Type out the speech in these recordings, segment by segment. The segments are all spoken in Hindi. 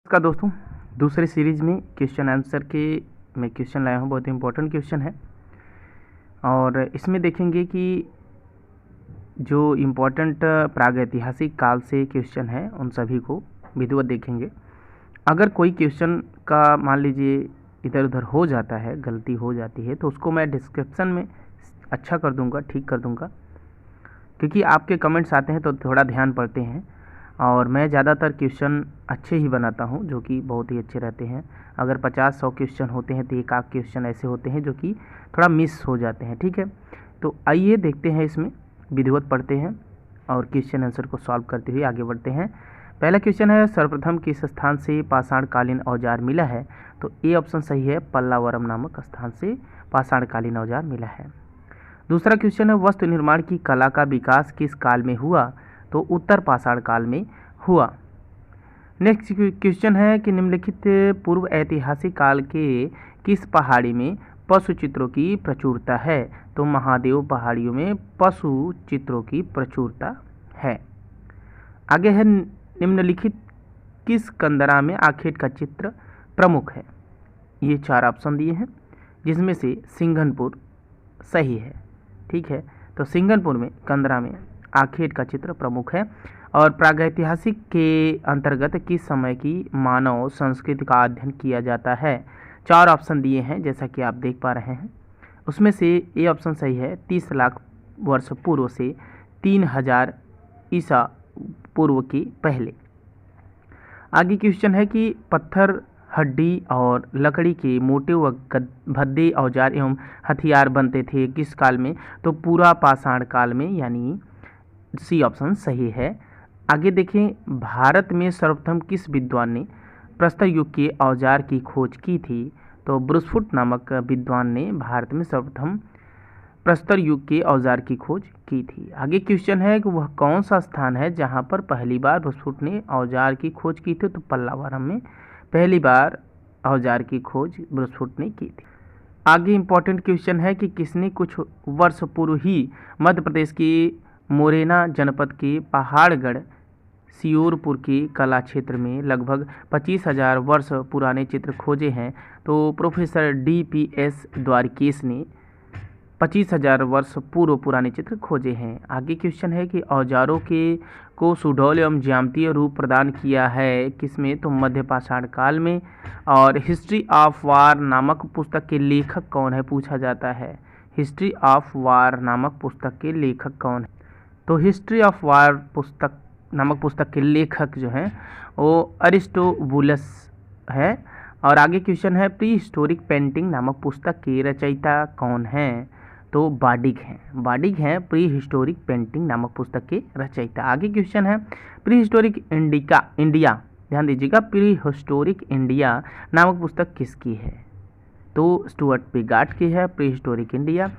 नमस्कार दोस्तों, दूसरे सीरीज में क्वेश्चन आंसर के मैं क्वेश्चन लाया हूँ। बहुत ही इम्पोर्टेंट क्वेश्चन है और इसमें देखेंगे कि जो इम्पोर्टेंट प्रागैतिहासिक काल से क्वेश्चन है उन सभी को विधिवत देखेंगे। अगर कोई क्वेश्चन का मान लीजिए इधर उधर हो जाता है, गलती हो जाती है, तो उसको मैं डिस्क्रिप्शन में अच्छा कर दूंगा, ठीक कर दूंगा, क्योंकि आपके कमेंट्स आते हैं तो थोड़ा ध्यान पड़ते हैं और मैं ज़्यादातर क्वेश्चन अच्छे ही बनाता हूं, जो कि बहुत ही अच्छे रहते हैं। अगर 50-100 क्वेश्चन होते हैं तो एक आध क्वेश्चन ऐसे होते हैं जो कि थोड़ा मिस हो जाते हैं। ठीक है, तो आइए देखते हैं, इसमें विधिवत पढ़ते हैं और क्वेश्चन आंसर को सॉल्व करते हुए आगे बढ़ते हैं। पहला क्वेश्चन है, सर्वप्रथम किस स्थान से पाषाणकालीन औजार मिला है? तो ए ऑप्शन सही है, पल्लावरम नामक स्थान से पाषाणकालीन औजार मिला है। दूसरा क्वेश्चन है, वस्तु निर्माण की कला का विकास किस काल में हुआ? तो उत्तर पाषाण काल में हुआ। नेक्स्ट क्वेश्चन है कि निम्नलिखित पूर्व ऐतिहासिक काल के किस पहाड़ी में पशु चित्रों की प्रचुरता है? तो महादेव पहाड़ियों में पशु चित्रों की प्रचुरता है। आगे है, निम्नलिखित किस कंदरा में आखेट का चित्र प्रमुख है? ये 4 ऑप्शन दिए हैं, जिसमें से सिंघनपुर सही है। ठीक है, तो सिंघनपुर में, कंदरा में आखेट का चित्र प्रमुख है। और प्रागैतिहासिक के अंतर्गत किस समय की मानव संस्कृति का अध्ययन किया जाता है? 4 ऑप्शन दिए हैं, जैसा कि आप देख पा रहे हैं। उसमें से ए ऑप्शन सही है, 30 लाख वर्ष पूर्व से 3000 ईसा पूर्व के पहले। आगे क्वेश्चन है कि पत्थर, हड्डी और लकड़ी के मोटे व भद्दे औजार एवं हथियार बनते थे किस काल में? तो पूरा पाषाण काल में, यानी सी ऑप्शन सही है। आगे देखें, भारत में सर्वप्रथम किस विद्वान ने प्रस्तर युग के औजार की खोज की थी? तो ब्रुसफुट नामक विद्वान ने भारत में सर्वप्रथम प्रस्तर युग के औजार की खोज की थी। आगे क्वेश्चन है कि वह कौन सा स्थान है जहां पर पहली बार ब्रुसफुट ने औजार की खोज की थी? तो पल्लावरम में पहली बार औजार की खोज ब्रुसफुट ने की थी। आगे इंपॉर्टेंट क्वेश्चन है कि किसने कुछ वर्ष पूर्व ही मध्य प्रदेश की मोरेना जनपद के पहाड़गढ़ सियोरपुर के कला क्षेत्र में लगभग 25,000 वर्ष पुराने चित्र खोजे हैं? तो प्रोफेसर DPS द्वारकेश ने 25,000 वर्ष पूर्व पुराने चित्र खोजे हैं। आगे क्वेश्चन है कि औजारों के को सुडौल एवं ज्यामितीय रूप प्रदान किया है किसमें? तो मध्य पाषाण काल में। और हिस्ट्री ऑफ वार नामक पुस्तक के लेखक कौन है, पूछा जाता है। हिस्ट्री ऑफ वार नामक पुस्तक के लेखक कौन है? तो हिस्ट्री ऑफ वार पुस्तक नामक पुस्तक के लेखक जो हैं वो अरिस्टोबुलस है। और आगे क्वेश्चन है, प्री हिस्टोरिक पेंटिंग नामक पुस्तक के रचयिता कौन हैं? तो बाडिग हैं। बाडिग हैं प्री हिस्टोरिक पेंटिंग नामक पुस्तक के रचयिता। आगे क्वेश्चन है, प्री हिस्टोरिक इंडिया, ध्यान दीजिएगा, प्री हिस्टोरिक इंडिया नामक पुस्तक किसकी है? तो स्टुअर्ट पिगाट की है प्री हिस्टोरिक इंडिया।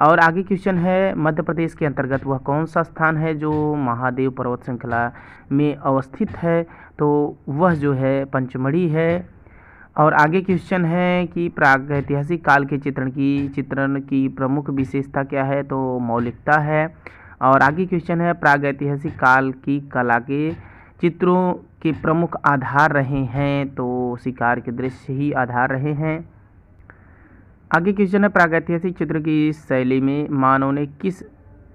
और आगे क्वेश्चन है, मध्य प्रदेश के अंतर्गत वह कौन सा स्थान है जो महादेव पर्वत श्रृंखला में अवस्थित है? तो वह जो है पंचमढ़ी है। और आगे क्वेश्चन है कि प्रागैतिहासिक काल के चित्रण की प्रमुख विशेषता क्या है? तो मौलिकता है। और आगे क्वेश्चन है, प्रागैतिहासिक काल की कला के चित्रों के प्रमुख आधार रहे हैं? तो शिकार के दृश्य ही आधार रहे हैं। आगे क्वेश्चन है, प्रागैतिहासिक चित्र की शैली में मानव ने किस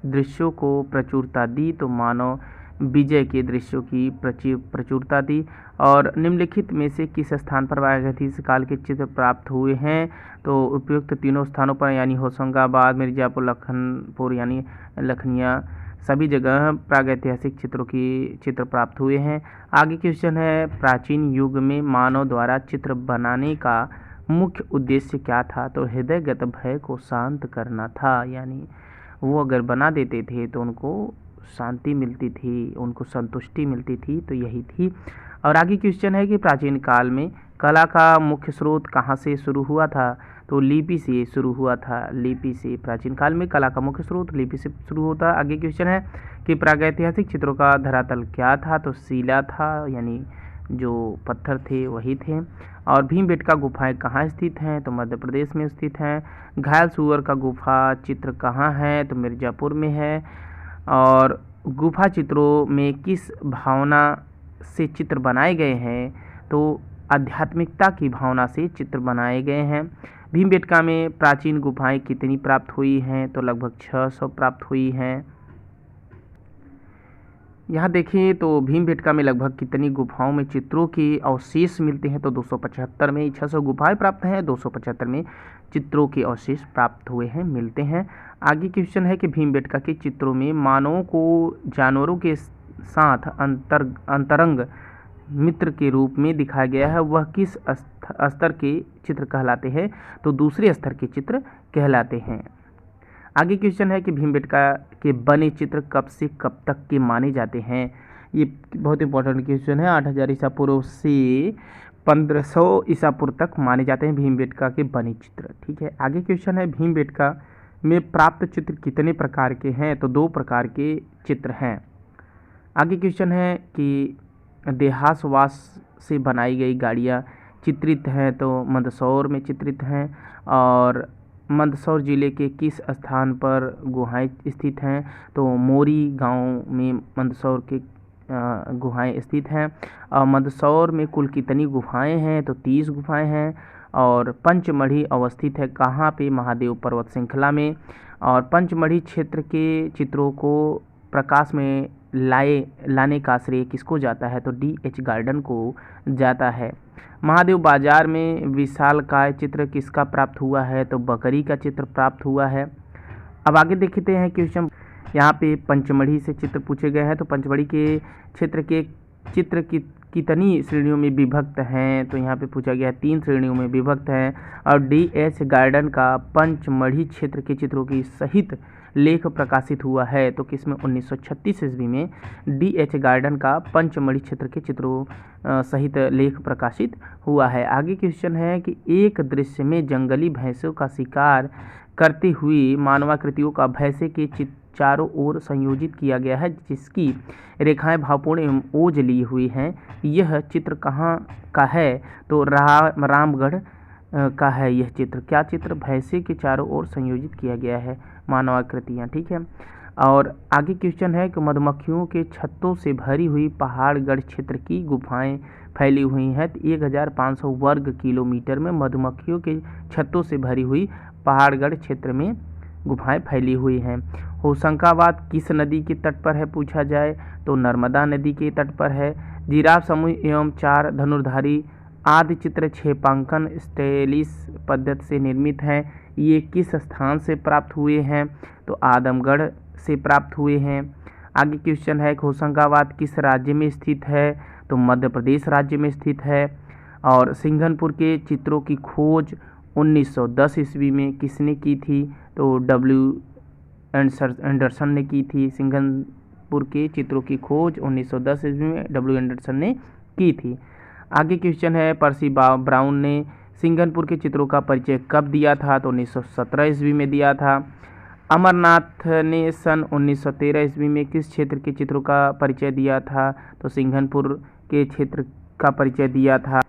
दृश्यों को प्रचुरता दी? तो मानव विजय के दृश्यों की प्रचुरता दी। और निम्नलिखित में से किस स्थान पर प्रागैतिहासिक काल के चित्र प्राप्त हुए हैं? तो उपयुक्त तीनों स्थानों पर, यानी होशंगाबाद, मिर्जापुर, लखनपुर यानी लखनिया, सभी जगह प्रागैतिहासिक चित्र प्राप्त हुए हैं। आगे क्वेश्चन है, प्राचीन युग में मानव द्वारा चित्र बनाने का मुख्य उद्देश्य क्या था? तो हृदयगत भय को शांत करना था, यानी वो अगर बना देते थे तो उनको शांति मिलती थी, उनको संतुष्टि मिलती थी, तो यही थी। और आगे क्वेश्चन है कि प्राचीन काल में कला का मुख्य स्रोत कहाँ से शुरू हुआ था? तो लिपि से शुरू हुआ था। लिपि से प्राचीन काल में कला का मुख्य स्रोत लिपि से शुरू होता। आगे क्वेश्चन है कि प्रागैतिहासिक चित्रों का धरातल क्या था? तो शिला था, यानी जो पत्थर थे वही थे। और भीमबेटका गुफाएं कहाँ स्थित हैं? तो मध्य प्रदेश में स्थित हैं। घायल सुअर का गुफा चित्र कहाँ है? तो मिर्जापुर में है। और गुफा चित्रों में किस भावना से चित्र बनाए गए हैं? तो आध्यात्मिकता की भावना से चित्र बनाए गए हैं। भीमबेटका में प्राचीन गुफाएं कितनी प्राप्त हुई हैं? तो लगभग 600 प्राप्त हुई हैं। यहाँ देखिए तो भीमबेटका में लगभग कितनी गुफाओं में चित्रों के अवशेष मिलते हैं? तो 275 में 600 गुफाएं प्राप्त हैं, 275 में चित्रों के अवशेष प्राप्त हुए हैं, मिलते हैं। आगे क्वेश्चन है कि भीमबेटका के चित्रों में मानवों को जानवरों के साथ अंतरंग मित्र के रूप में दिखाया गया है, वह किस स्तर के चित्र कहलाते हैं? तो दूसरे स्तर के चित्र कहलाते हैं। आगे क्वेश्चन है कि भीमबेटका के बने चित्र कब से कब तक के माने जाते हैं? ये बहुत इंपॉर्टेंट क्वेश्चन है। 8000 ईसा पूर्व से 1500 ईसा पूर्व तक माने जाते हैं भीमबेटका के बने चित्र। ठीक है, आगे क्वेश्चन है भीमबेटका में प्राप्त चित्र कितने प्रकार के हैं? तो 2 प्रकार के चित्र हैं। आगे क्वेश्चन है कि देहासवास से बनाई गई गाड़ियाँ चित्रित हैं, तो मंदसौर में चित्रित हैं। और मंदसौर जिले के किस स्थान पर गुहाएं स्थित हैं? तो मोरी गांव में मंदसौर के गुहाएं स्थित हैं। और मंदसौर में कुल कितनी गुफाएं हैं? तो 30 गुफाएं हैं। और पंचमढ़ी अवस्थित है कहाँ पे? महादेव पर्वत श्रृंखला में। और पंचमढ़ी क्षेत्र के चित्रों को प्रकाश में लाने का श्रेय किसको जाता है? तो D.H. गार्डन को जाता है। महादेव बाजार में विशालकाय चित्र किसका प्राप्त हुआ है? तो बकरी का चित्र प्राप्त हुआ है। अब आगे देखते हैं क्वेश्चन, यहाँ पे पंचमढ़ी से चित्र पूछे गए हैं। तो पंचमढ़ी के क्षेत्र के चित्र कितनी श्रेणियों में विभक्त हैं? तो यहाँ पे पूछा गया है 3 श्रेणियों में विभक्त हैं। और D.H. गार्डन का पंचमढ़ी क्षेत्र के चित्रों की सहित लेख प्रकाशित हुआ है, तो किसमें? 1936 ईस्वी में D.H. गार्डन का पंचमढ़ी क्षेत्र के चित्रों सहित लेख प्रकाशित हुआ है। आगे क्वेश्चन है कि एक दृश्य में जंगली भैंसों का शिकार करते हुए मानवाकृतियों का भैंसे के चारों ओर संयोजित किया गया है, जिसकी रेखाएं भावपूर्ण एवं ओझली हुई हैं। यह चित्र कहाँ का है? तो रामगढ़ का है यह चित्र। क्या चित्र? भैंसे के चारों ओर संयोजित किया गया है मानवाकृतियाँ। ठीक है, और आगे क्वेश्चन है कि मधुमक्खियों के छत्तों से भरी हुई पहाड़गढ़ क्षेत्र की गुफाएं फैली हुई हैं। 1500 वर्ग किलोमीटर में मधुमक्खियों के छत्तों से भरी हुई पहाड़गढ़ क्षेत्र में गुफाएं फैली हुई हैं। होशंगाबाद किस नदी के तट पर है पूछा जाए? तो नर्मदा नदी के तट पर है। जिराफ समूह एवं 4 धनुर्धारी आदि चित्र क्षेपांकन स्टाइलिश पद्धति से निर्मित हैं। ये किस स्थान से प्राप्त हुए हैं? तो आदमगढ़ से प्राप्त हुए हैं। आगे क्वेश्चन है कि होशंगाबाद किस राज्य में स्थित है? तो मध्य प्रदेश राज्य में स्थित है। और सिंघनपुर के चित्रों की खोज 1910 ईस्वी में किसने की थी? तो W. एंडरसन ने की थी। सिंघनपुर के चित्रों की खोज 1910 ईस्वी में W. एंडरसन ने की थी। आगे क्वेश्चन है पर्सी ब्राउन ने सिंघनपुर के चित्रों का परिचय कब दिया था? तो 1917 ईस्वी में दिया था। अमरनाथ ने सन 1913 ईस्वी में किस क्षेत्र के चित्रों का परिचय दिया था? तो सिंघनपुर के क्षेत्र का परिचय दिया था।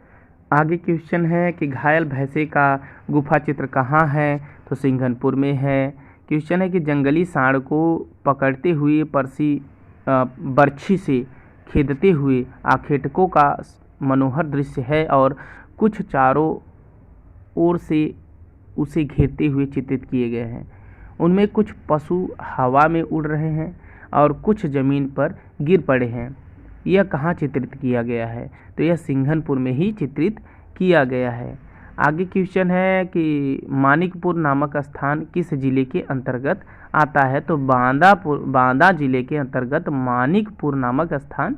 आगे क्वेश्चन है कि घायल भैंसे का गुफा चित्र कहाँ है? तो सिंघनपुर में है। क्वेश्चन है कि जंगली सांड को पकड़ते हुए पर्सी बर्छी से खेदते हुए आखेटकों का मनोहर दृश्य है और कुछ चारों ओर से उसे घेरते हुए चित्रित किए गए हैं। उनमें कुछ पशु हवा में उड़ रहे हैं और कुछ जमीन पर गिर पड़े हैं। यह कहाँ चित्रित किया गया है? तो यह सिंघनपुर में ही चित्रित किया गया है। आगे क्वेश्चन है कि मानिकपुर नामक स्थान किस जिले के अंतर्गत आता है? तो बांदा जिले के अंतर्गत मानिकपुर नामक स्थान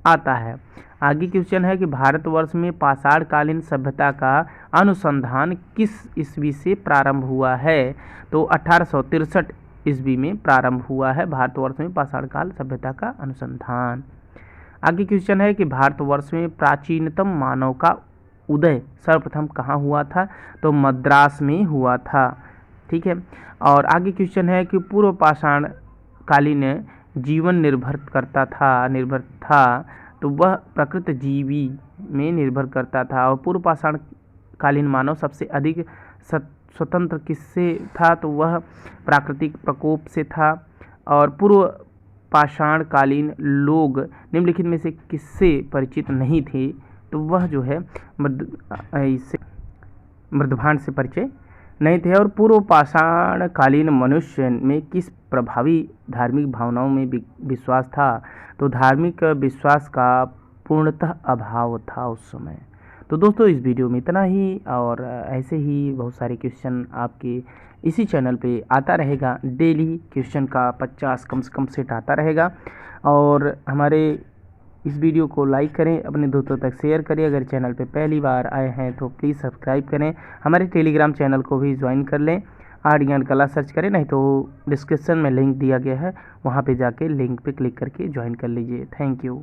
आता है। आगे क्वेश्चन है कि भारतवर्ष में पाषाणकालीन सभ्यता का अनुसंधान किस ईस्वी से प्रारंभ हुआ है? तो 1863 ईस्वी में प्रारंभ हुआ है भारतवर्ष में पाषाणकाल सभ्यता का अनुसंधान। आगे क्वेश्चन है कि भारतवर्ष में प्राचीनतम मानव का उदय सर्वप्रथम कहाँ हुआ था? तो मद्रास में हुआ था। ठीक है, और आगे क्वेश्चन है कि पूर्व पाषाणकालीन जीवन निर्भर था तो वह प्रकृत जीवी में निर्भर करता था। और पूर्व पाषाणकालीन मानव सबसे अधिक स्वतंत्र किससे था? तो वह प्राकृतिक प्रकोप से था। और पूर्व पाषाणकालीन लोग निम्नलिखित में से किससे परिचित नहीं थे? तो वह जो है इससे मृदभांड से परिचय नहीं थे। और पूर्व पाषाण कालीन मनुष्य में किस प्रभावी धार्मिक भावनाओं में विश्वास था? तो धार्मिक विश्वास का पूर्णतः अभाव था उस समय। तो दोस्तों इस वीडियो में इतना ही, और ऐसे ही बहुत सारे क्वेश्चन आपके इसी चैनल पे आता रहेगा। डेली क्वेश्चन का 50 कम से कम सेट आता रहेगा। और हमारे इस वीडियो को लाइक करें, अपने दोस्तों तक शेयर करें। अगर चैनल पे पहली बार आए हैं तो प्लीज़ सब्सक्राइब करें। हमारे टेलीग्राम चैनल को भी ज्वाइन कर लें, आर्यन कला सर्च करें, नहीं तो डिस्क्रिप्शन में लिंक दिया गया है, वहाँ पे जाके लिंक पे क्लिक करके ज्वाइन कर लीजिए। Thank you.